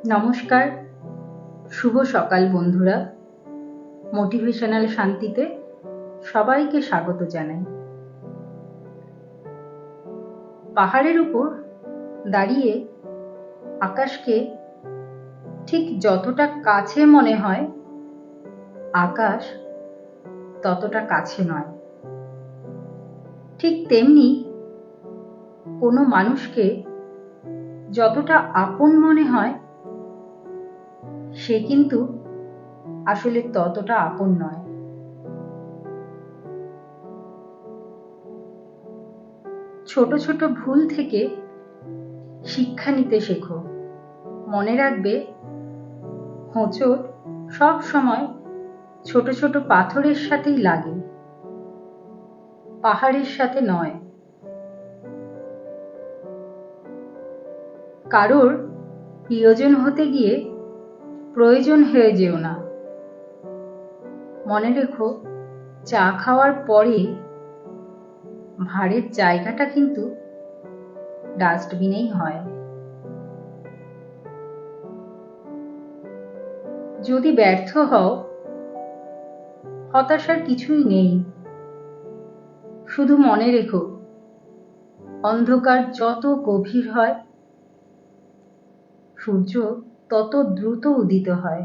নমস্কার, শুভ সকাল বন্ধুরা। মোটিভেশনাল শান্তিতে সবাইকে স্বাগত জানাই। পাহাড়ের উপর দাঁড়িয়ে আকাশকে ঠিক যতটা কাছে মনে হয়, আকাশ ততটা কাছে নয়। ঠিক তেমনি কোনো মানুষকে যতটা আপন মনে হয়, সে কিন্তু আসলে ততটা আপন নয়। ছোট ছোট ভুল থেকে শিক্ষা নিতে শেখো। মনে রাখবে, হোঁচট সব সময় ছোট ছোট পাথরের সাথেই লাগে, পাহাড়ের সাথে নয়। কারোর প্রিয়জন হতে গিয়ে প্রয়োজন হয়ে যেও না। মনে রেখো, চা খাওয়ার পরে ভাঁড়ের জায়গাটা কিন্তু ডাস্টবিনেই হয়। যদি ব্যর্থ হও, হতাশার কিছুই নেই। শুধু মনে রেখো, অন্ধকার যত গভীর হয়, সূর্য তত দ্রুত উদিত হয়।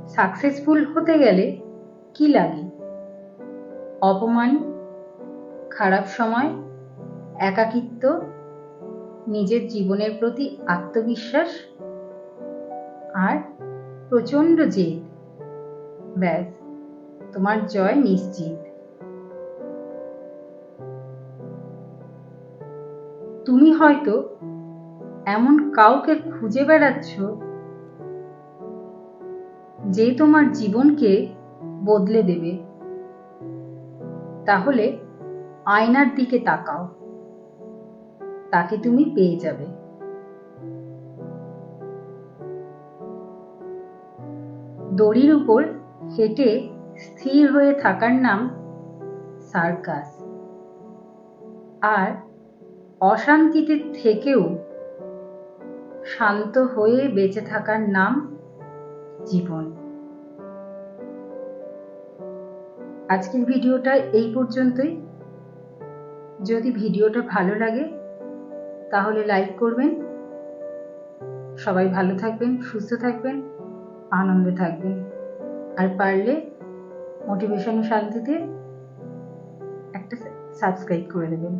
সাকসেসফুল হতে গেলে কি লাগে? অপমান, খারাপ সময়, একাকিত্ব, নিজের জীবনের প্রতি আত্মবিশ্বাস আর প্রচন্ড জেদ। ব্যাস, তোমার জয় নিশ্চিত। তুমি হয়তো এমন কাউকে খুঁজে বেড়াচ্ছ যে তোমার জীবনকে বদলে দেবে। তাহলে আয়নার দিকে তাকাও, তাকে তুমি পেয়ে যাবে। দড়ির উপর হেঁটে স্থির হয়ে থাকার নাম সার্কাস। আর অশান্তিতে থেকেও শান্ত হয়ে বেঁচে থাকার নাম জীবন। আজকের ভিডিওটা এই পর্যন্তই। যদি ভিডিওটা ভালো লাগে তাহলে লাইক করবেন। সবাই ভালো থাকবেন, সুস্থ থাকবেন, আনন্দে থাকবেন। আর পারলে মোটিভেশন শান্তিতে একটা সাবস্ক্রাইব করে দেবেন।